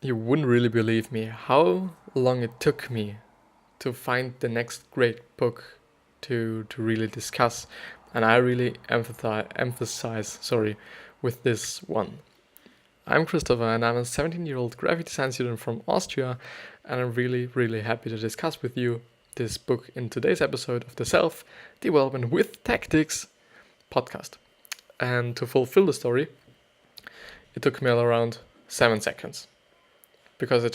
You wouldn't really believe me how long it took me to find the next great book to really discuss, and I really emphasize with this one. I'm Christopher, and I'm a 17-year-old graphic design student from Austria, and I'm really happy to discuss with you this book in today's episode of the Self Development with Tactics podcast. And to fulfill the story, it took me around 7 seconds. Because I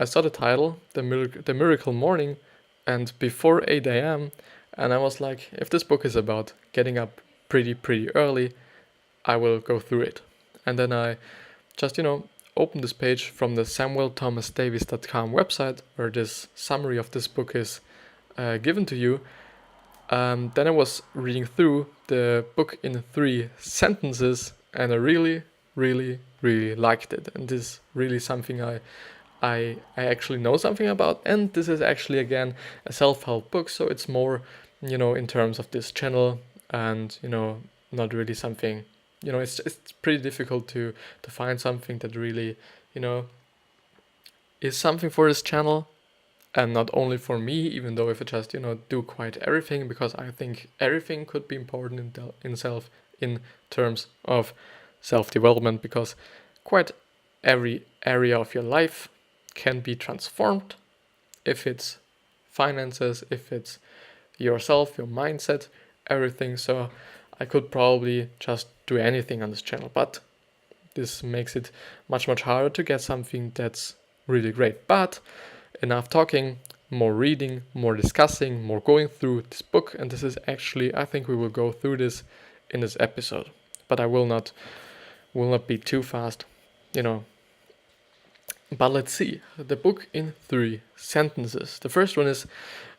saw the title, The Miracle Morning, and before 8 a.m., and I was like, if this book is about getting up pretty early, I will go through it. And then I just, opened this page from the samuelthomasdavis.com website, where this summary of this book is given to you. Then I was reading through the book in 3 sentences, and I really liked it. And this is really something I actually know something about. And this is actually, again, a self-help book, so it's more, in terms of this channel, and, not really something, it's pretty difficult to find something that really, is something for this channel. And not only for me, even though if I just, do quite everything, because I think everything could be important in terms of self-development, because quite every area of your life can be transformed, if it's finances, if it's yourself, your mindset, everything. So I could probably just do anything on this channel, but this makes it much harder to get something that's really great. But enough talking, more reading, more discussing, more going through this book. And this is actually, I think we will go through this in this episode, but I will not be too fast, But let's see. The book in 3 sentences. The first one is: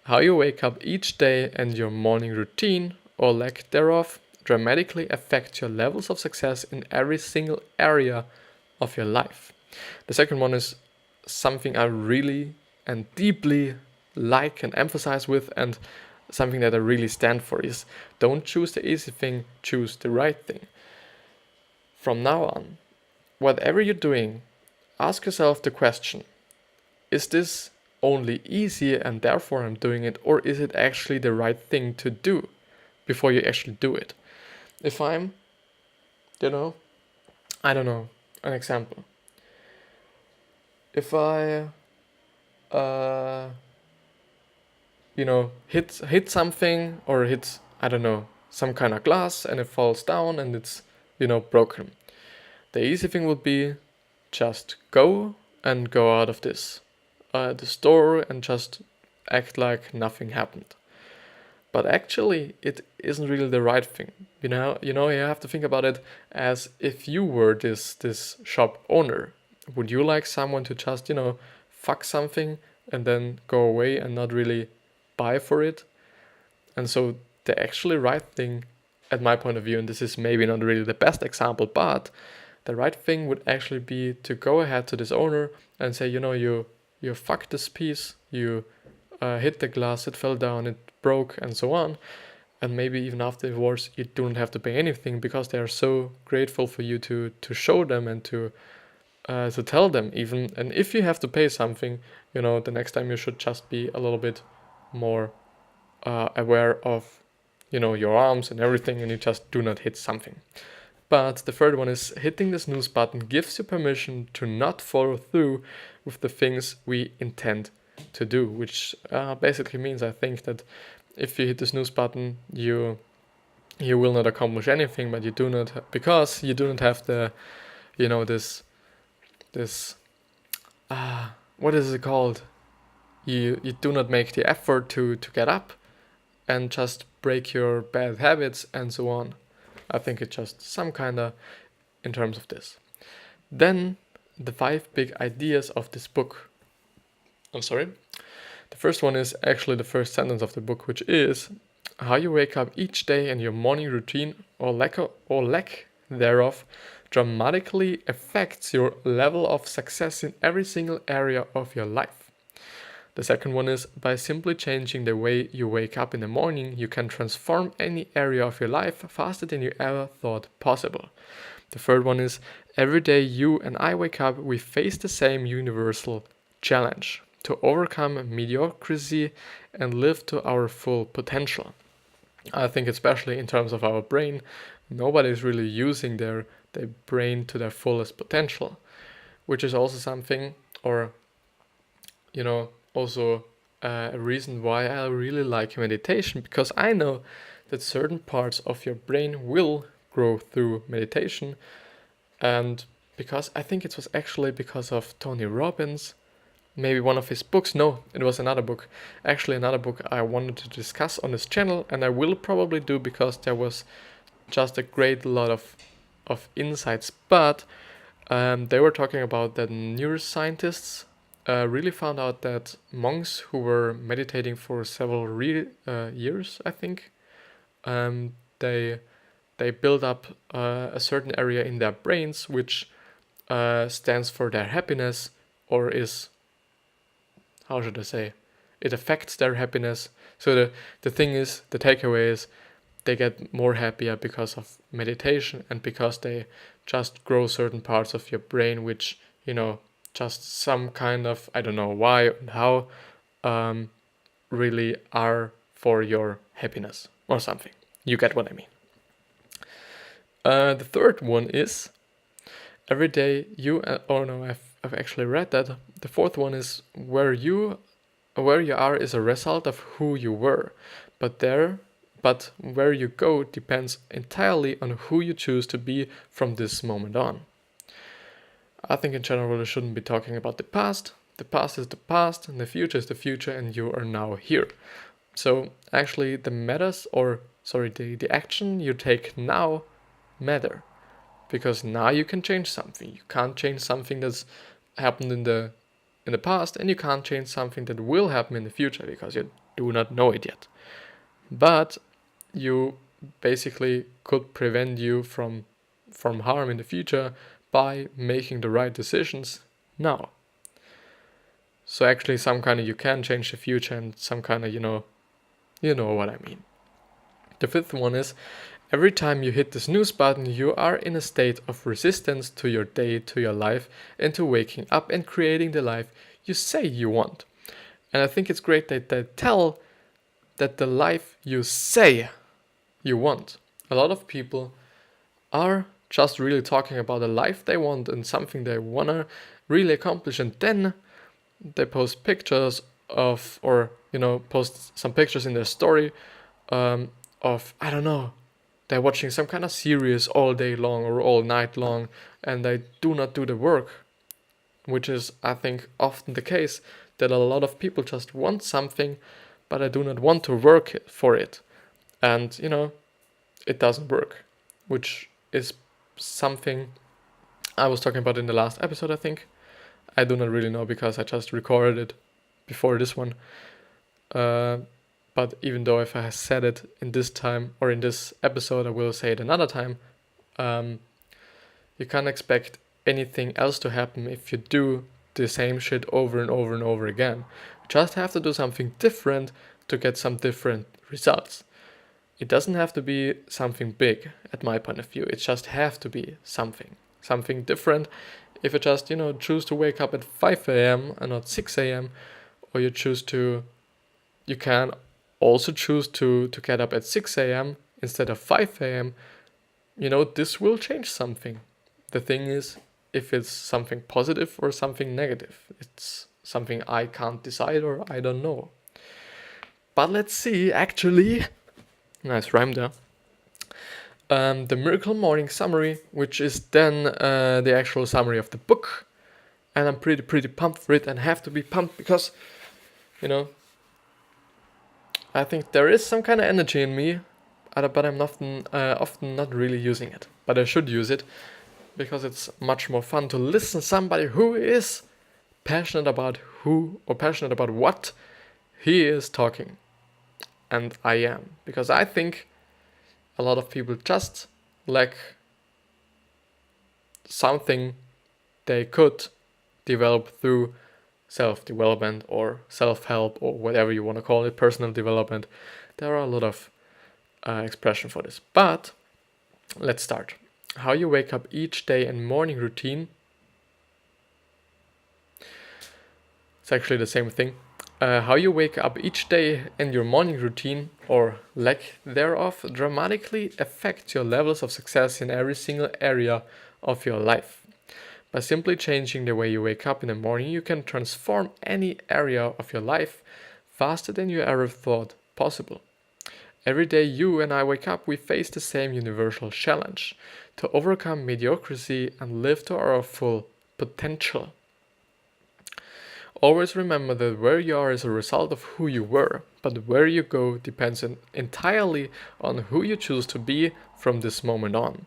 how you wake up each day and your morning routine, or lack thereof, dramatically affects your levels of success in every single area of your life. The second one is something I really and deeply like and emphasize with, and something that I really stand for, is: don't choose the easy thing, choose the right thing. From now on, whatever you're doing, ask yourself the question: is this only easy and therefore I'm doing it, or is it actually the right thing to do before you actually do it? If I'm, I don't know, an example. If I, hit something, or hit, I don't know, some kind of glass, and it falls down and it's, broken. The easy thing would be just go out of the store and just act like nothing happened. But actually, it isn't really the right thing. You have to think about it as if you were this shop owner. Would you like someone to just, fuck something and then go away and not really buy for it? And so the actually right thing, at my point of view, and this is maybe not really the best example, but the right thing would actually be to go ahead to this owner and say, you fucked this piece, you hit the glass, it fell down, it broke, and so on. And maybe even afterwards, you don't have to pay anything, because they are so grateful for you to show them and to tell them even. And if you have to pay something, the next time you should just be a little bit more aware of, your arms and everything, and you just do not hit something. But the third one is: hitting the snooze button gives you permission to not follow through with the things we intend to do, which basically means, I think, that if you hit the snooze button, you will not accomplish anything, but because you do not have the, this what is it called? You do not make the effort to get up and just break your bad habits and so on. I think it's just some kind of in terms of this. Then the 5 big ideas of this book. The first one is actually the first sentence of the book, which is: how you wake up each day and your morning routine, or lack thereof, dramatically affects your level of success in every single area of your life. The second one is: by simply changing the way you wake up in the morning, you can transform any area of your life faster than you ever thought possible. The third one is every day you and I wake up, we face the same universal challenge to overcome mediocrity and live to our full potential. I think especially in terms of our brain, nobody is really using their brain to their fullest potential, which is also something, or also a reason why I really like meditation, because I know that certain parts of your brain will grow through meditation. And because I think it was actually because of Tony Robbins, maybe one of his books. No, it was another book. Actually, another book I wanted to discuss on this channel, and I will probably do, because there was just a great lot of insights. But they were talking about that neuroscientists really found out that monks who were meditating for several years, I think, they build up a certain area in their brains which stands for their happiness, or is, how should I say, it affects their happiness. So the thing is, the takeaway is, they get more happier because of meditation, and because they just grow certain parts of your brain which, just some kind of, I don't know why and how, really are for your happiness or something. You get what I mean. The third one is every day you, I've actually read that. The fourth one is where you are is a result of who you were, but where you go depends entirely on who you choose to be from this moment on. I think in general we shouldn't be talking about the past. The past is the past, and the future is the future, and you are now here. So actually the action you take now matter, because now you can change something. You can't change something that's happened in the past, and you can't change something that will happen in the future, because you do not know it yet. But you basically could prevent you from harm in the future by making the right decisions now. So actually you can change the future, and some kind of, you know what I mean. The fifth one is every time you hit the snooze button, you are in a state of resistance to your day, to your life, and to waking up and creating the life you say you want. And I think it's great that they tell that the life you say you want. A lot of people are just really talking about the life they want and something they want to really accomplish, and then they post pictures of, or post some pictures in their story of, I don't know, they're watching some kind of series all day long or all night long, and they do not do the work, which is, I think, often the case, that a lot of people just want something, but they do not want to work for it. And, it doesn't work, which is something I was talking about in the last episode, I think. I do not really know, because I just recorded it before this one. But even though if I said it in this time or in this episode, I will say it another time. You can't expect anything else to happen if you do the same shit over and over and over again. You just have to do something different to get some different results. It doesn't have to be something big, at my point of view. It just have to be something different. If you just, choose to wake up at 5 a.m. and not 6 a.m., or you can also choose to get up at 6 a.m. instead of 5 a.m., this will change something. The thing is, if it's something positive or something negative. It's something I can't decide, or I don't know. But let's see, actually. Nice rhyme there. The Miracle Morning Summary, which is then the actual summary of the book. And I'm pretty pumped for it, and have to be pumped because, I think there is some kind of energy in me, but I'm often not really using it. But I should use it, because it's much more fun to listen to somebody who is passionate about what he is talking. And I am. Because I think a lot of people just lack something they could develop through self-development or self-help or whatever you want to call it, personal development. There are a lot of expression for this. But let's start. how you wake up each day and morning routine. It's actually the same thing. How you wake up each day and your morning routine, or lack thereof, dramatically affects your levels of success in every single area of your life. By simply changing the way you wake up in the morning, you can transform any area of your life faster than you ever thought possible. Every day you and I wake up, we face the same universal challenge: to overcome mediocrity and live to our full potential. Always remember that where you are is a result of who you were, but where you go depends entirely on who you choose to be from this moment on.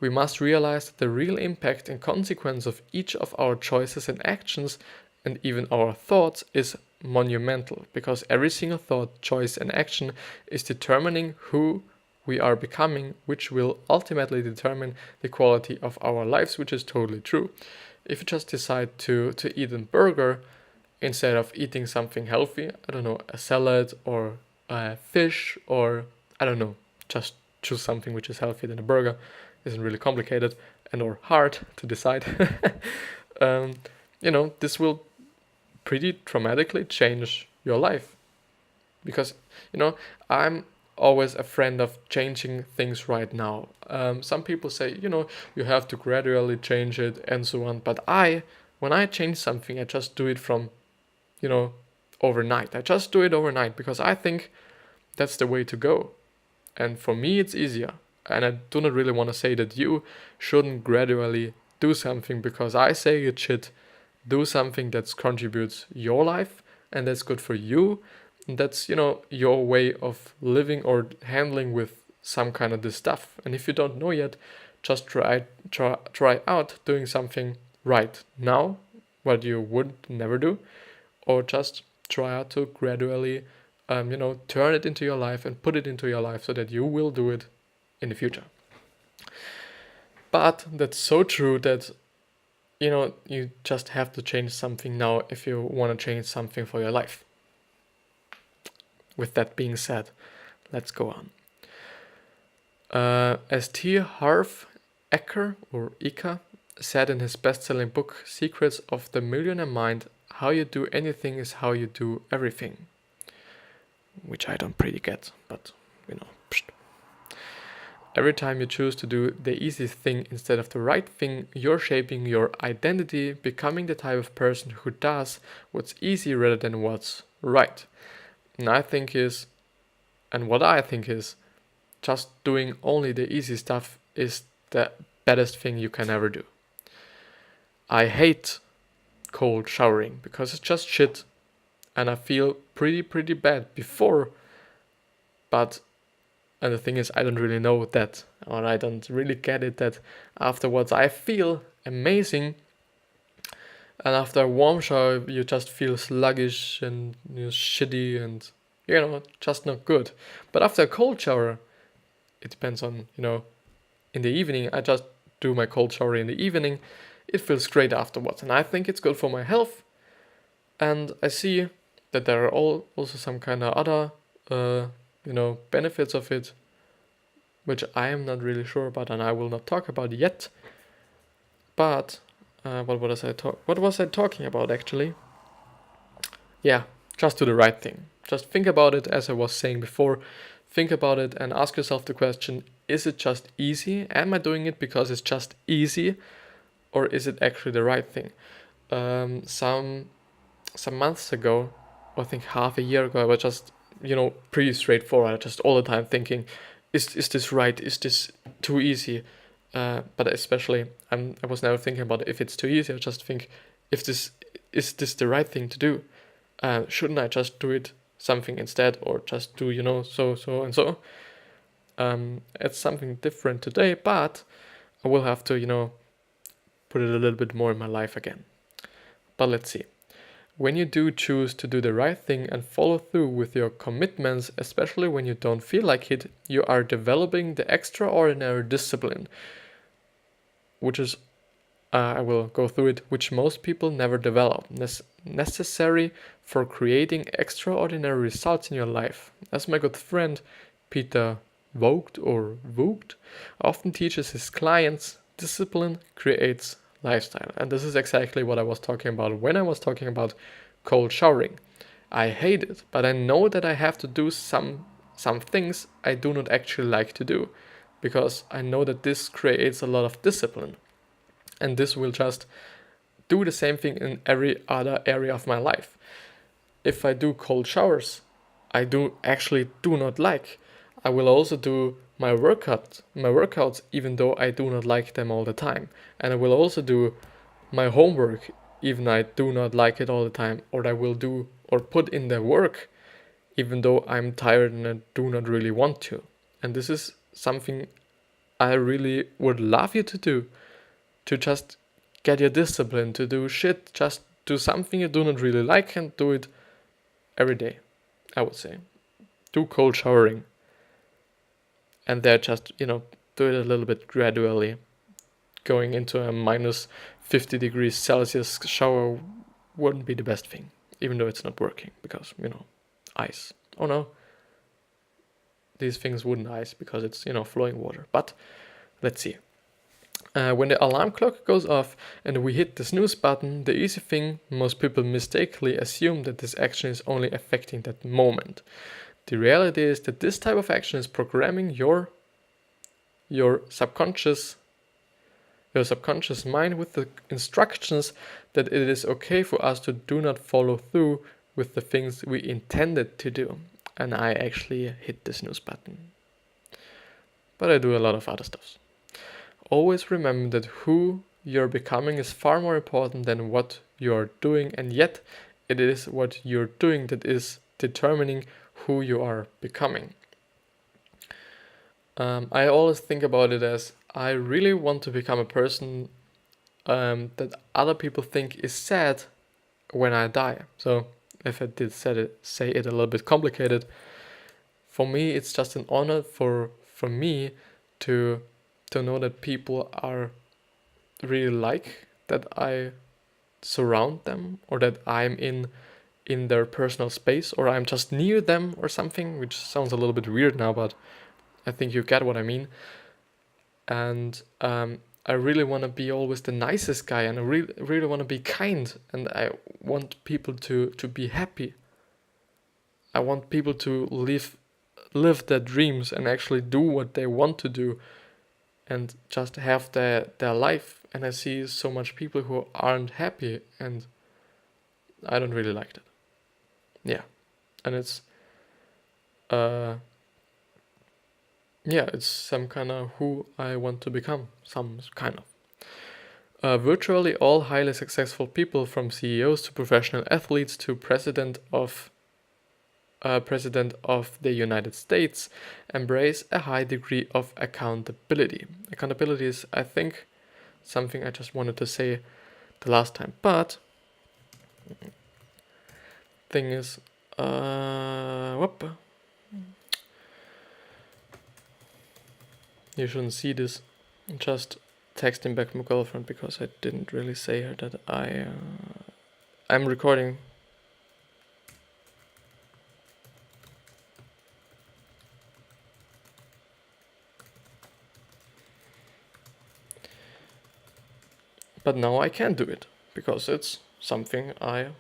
We must realize that the real impact and consequence of each of our choices and actions, and even our thoughts, is monumental, because every single thought, choice, and action is determining who we are becoming, which will ultimately determine the quality of our lives, which is totally true. If you just decide to eat a burger instead of eating something healthy, I don't know, a salad or a fish, or I don't know, just choose something which is healthier than a burger, isn't really complicated and or hard to decide. This will pretty dramatically change your life, because I'm always a friend of changing things right now. Some people say you have to gradually change it and so on, but when I change something, I just do it from overnight. I just do it overnight because I think that's the way to go, and for me it's easier. And I do not really want to say that you shouldn't gradually do something, because I say you should do something that contributes your life and that's good for you, and that's your way of living or handling with some kind of this stuff. And if you don't know yet, just try out doing something right now, what you would never do, or just try out to gradually turn it into your life and put it into your life so that you will do it in the future. But that's so true that you just have to change something now if you want to change something for your life. With that being said, let's go on. As T. Harv Eker, or Eker, said in his best-selling book Secrets of the Millionaire Mind, how you do anything is how you do everything. Which I don't pretty get, but psht. Every time you choose to do the easy thing instead of the right thing, you're shaping your identity, becoming the type of person who does what's easy rather than what's right. And what I think is, just doing only the easy stuff is the baddest thing you can ever do. I hate cold showering because it's just shit, and I feel pretty bad before, and the thing is, I don't really know that, or I don't really get it, that afterwards I feel amazing, and after a warm shower you just feel sluggish and shitty and just not good. But after a cold shower, it depends on in the evening, I just do my cold shower in the evening, it feels great afterwards, and I think it's good for my health. And I see that there are also some kind of other benefits of it, which I am not really sure about, and I will not talk about yet. But what was I talking about actually? Yeah, just do the right thing. Just think about it, as I was saying before. Think about it and ask yourself the question: is it just easy? Am I doing it because it's just easy, or is it actually the right thing? Some months ago, I think half a year ago, I was just pretty straightforward, just all the time thinking, is this right? Is this too easy? But especially, I was never thinking about if it's too easy. I just think, is this the right thing to do? Shouldn't I just do it something instead, or just do so and so? It's something different today, but I will have to put it a little bit more in my life again. But let's see. When you do choose to do the right thing and follow through with your commitments, especially when you don't feel like it, you are developing the extraordinary discipline, which is, I will go through it, which most people never develop, necessary for creating extraordinary results in your life. As my good friend Peter Vogt or Vogt often teaches his clients discipline creates lifestyle. And this is exactly what I was talking about when I was talking about cold showering. I hate it, but I know that I have to do some things I do not actually like to do, because I know that this creates a lot of discipline. And this will just do the same thing in every other area of my life. If I do cold showers, I do not like. I will also do my workouts, even though I do not like them all the time. And I will also do my homework, even I do not like it all the time. Or I will do or put in the work, even though I'm tired and I do not really want to. And this is something I really would love you to do, to just get your discipline, to do shit, just do something you do not really like and do it every day, I would say. Do cold showering. And there just, do it a little bit gradually. Going into a minus 50 degrees Celsius shower wouldn't be the best thing, even though it's not working, because, ice. Oh no, these things wouldn't ice because it's, flowing water. But let's see. When the alarm clock goes off and we hit the snooze button, the easy thing, most people mistakenly assume that this action is only affecting that moment. The reality is that this type of action is programming your subconscious mind with the instructions that it is okay for us to do not follow through with the things we intended to do. And I actually hit the snooze button. But I do a lot of other stuff. Always remember that who you're becoming is far more important than what you're doing, and yet it is what you're doing that is determining who you are becoming. I always think about it as I really want to become a person that other people think is sad when I die. So if I did say it a little bit complicated, for me it's just an honor for me to know that people are really like that I surround them, or that I'm in their personal space, or I'm just near them or something, which sounds a little bit weird now, but I think you get what I mean. And I really want to be always the nicest guy, and I really want to be kind, and I want people to be happy. I want people to live their dreams and actually do what they want to do and just have their life. And I see so much people who aren't happy, and I don't really like that. Yeah. And it's it's some kind of who I want to become, some kind of. Virtually all highly successful people, from CEOs to professional athletes to president of the United States, embrace a high degree of accountability. Accountability is, I think, something I just wanted to say the last time, but thing is, you shouldn't see this. I'm just texting back my girlfriend because I didn't really say her that I'm recording. But now I can't do it because it's something a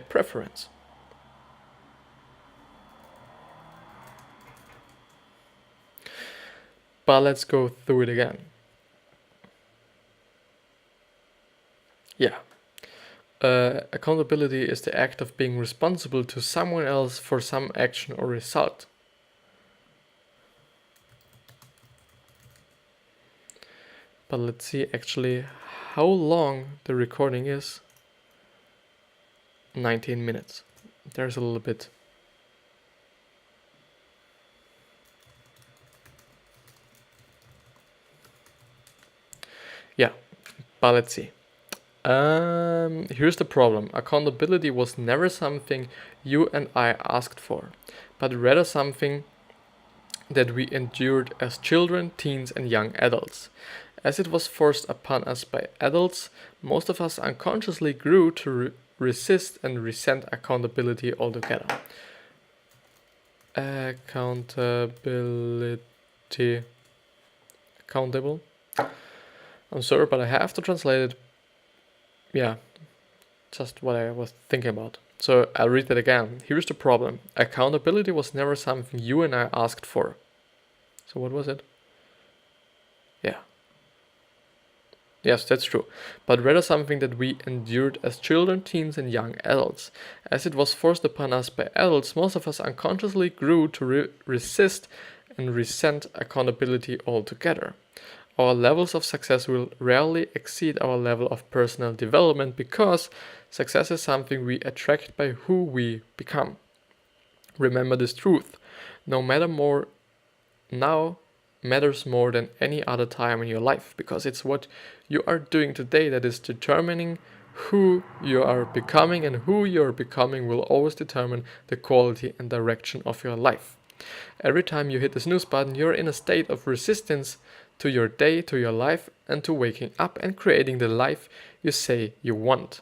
preference. But let's go through it again. Yeah. Accountability is the act of being responsible to someone else for some action or result. But let's see actually how long the recording is. 19 minutes. There's a little bit. Yeah, but let's see. Here's the problem. Accountability was never something you and I asked for, but rather something that we endured as children, teens, and young adults. As it was forced upon us by adults, most of us unconsciously grew to resist and resent accountability altogether. accountability. Accountable. I'm sorry, but I have to translate it. Yeah, just what I was thinking about. So I'll read it again. Here's the problem. Accountability was never something you and I asked for. So what was it? Yeah. Yes, that's true. But rather something that we endured as children, teens, and young adults. As it was forced upon us by adults, most of us unconsciously grew to resist and resent accountability altogether. Our levels of success will rarely exceed our level of personal development because success is something we attract by who we become. Remember this truth. No matter more now matters more than any other time in your life because it's what you are doing today that is determining who you are becoming, and who you are becoming will always determine the quality and direction of your life. Every time you hit the snooze button, you're in a state of resistance to your day, to your life, and to waking up and creating the life you say you want.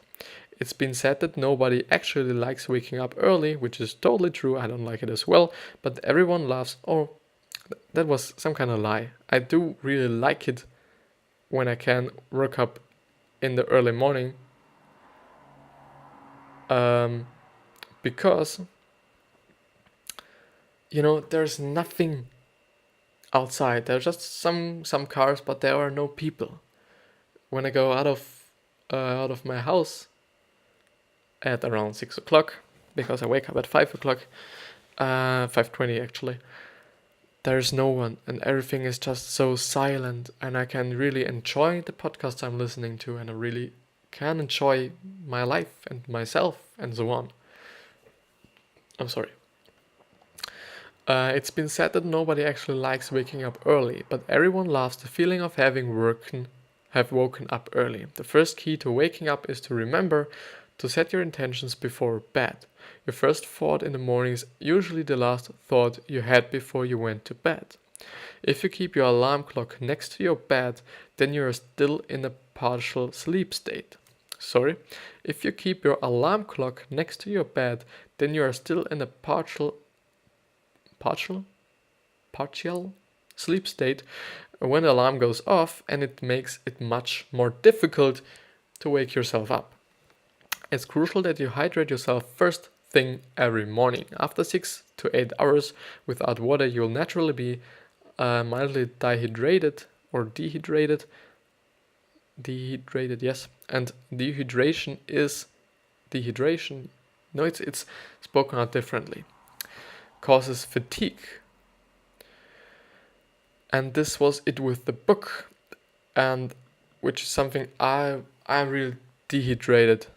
It's been said that nobody actually likes waking up early, which is totally true. I don't like it as well, but everyone loves, or that was some kind of lie. I do really like it when I can work up in the early morning, because there's nothing outside. There's just some cars, but there are no people. When I go out of my house at around 6 o'clock, because I wake up at 5 o'clock, 5:20 actually, there's no one and everything is just so silent, and I can really enjoy the podcast I'm listening to, and I really can enjoy my life and myself and so on. I'm sorry. It's been said that nobody actually likes waking up early, but everyone loves the feeling of having woken up early. The first key to waking up is to remember to set your intentions before bed. Your first thought in the morning is usually the last thought you had before you went to bed. If you keep your alarm clock next to your bed, then you are still in a partial sleep state. If you keep your alarm clock next to your bed, then you are still in a partial sleep state when the alarm goes off, and it makes it much more difficult to wake yourself up. It's crucial that you hydrate yourself first thing every morning. After 6 to 8 hours without water, you'll naturally be mildly dehydrated or dehydrated. Dehydrated, yes. And dehydration. No, it's spoken out differently. Causes fatigue. And this was it with the book, and which is something I really dehydrated.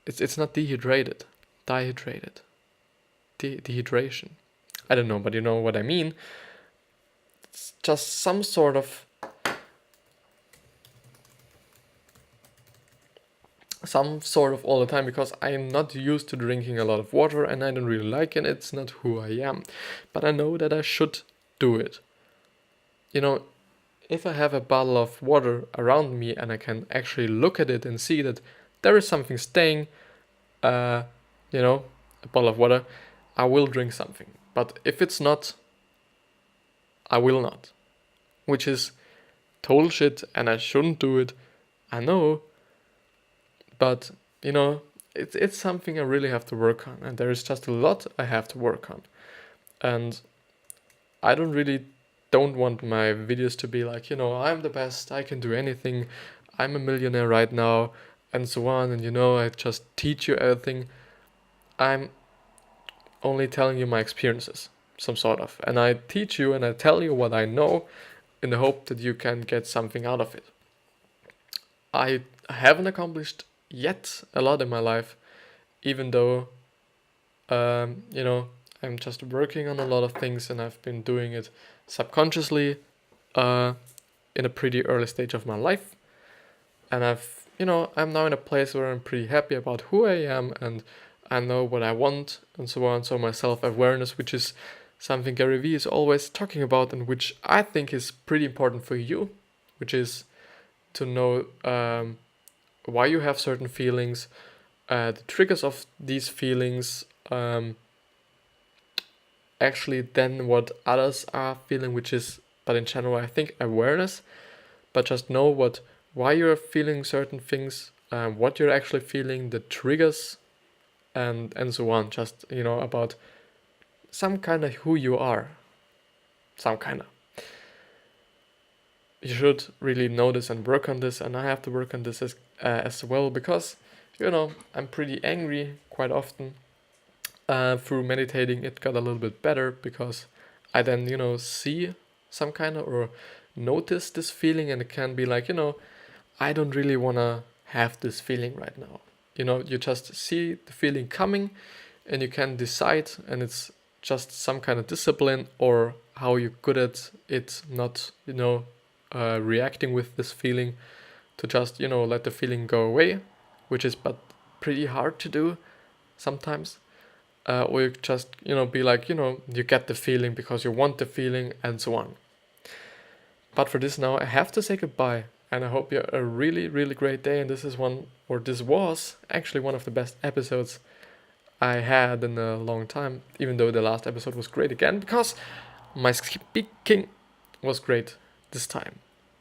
It's not dehydrated, dehydration. I don't know, but you know what I mean. It's just some sort of all the time, because I am not used to drinking a lot of water and I don't really like it. It's not who I am, but I know that I should do it. If I have a bottle of water around me and I can actually look at it and see that there is something staying, a bottle of water, I will drink something. But if it's not, I will not. Which is total shit, and I shouldn't do it. I know. But, it's something I really have to work on. And there is just a lot I have to work on. And I don't want my videos to be like, I'm the best, I can do anything, I'm a millionaire right now, and so on, and I just teach you everything. I'm only telling you my experiences, some sort of, and I teach you and I tell you what I know in the hope that you can get something out of it. I haven't accomplished yet a lot in my life, even though, I'm just working on a lot of things, and I've been doing it subconsciously in a pretty early stage of my life. And I'm now in a place where I'm pretty happy about who I am, and I know what I want, and so on. So my self-awareness, which is something Gary Vee is always talking about, and which I think is pretty important for you, which is to know why you have certain feelings, the triggers of these feelings, actually than what others are feeling, which is, but in general, I think awareness. But just know why you're feeling certain things, what you're actually feeling, the triggers, and so on. Just, about some kind of who you are. Some kind of. You should really notice and work on this, and I have to work on this as well, because, I'm pretty angry quite often. Through meditating, it got a little bit better, because I then, see some kind of, or notice this feeling, and it can be like, I don't really want to have this feeling right now. You just see the feeling coming, and you can decide, and it's just some kind of discipline, or how you're good at it, not, reacting with this feeling, to just, let the feeling go away, which is but pretty hard to do sometimes. Or you just, be like, you get the feeling because you want the feeling, and so on. But for this now, I have to say goodbye, and I hope you have a really, really great day. And this was actually one of the best episodes I had in a long time, even though the last episode was great again, because my speaking was great this time.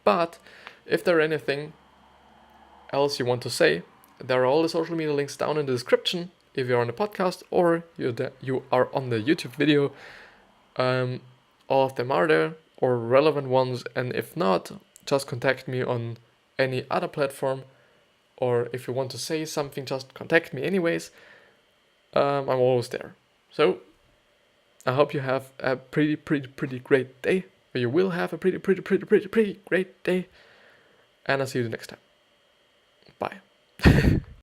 But if there are anything else you want to say, there are all the social media links down in the description if you're on the podcast, or you are on the YouTube video. All of them are there, or relevant ones, and if not, just contact me on any other platform, or if you want to say something, just contact me anyways. I'm always there. So I hope you have a pretty great day, or you will have a pretty great day, and I'll see you the next time. Bye.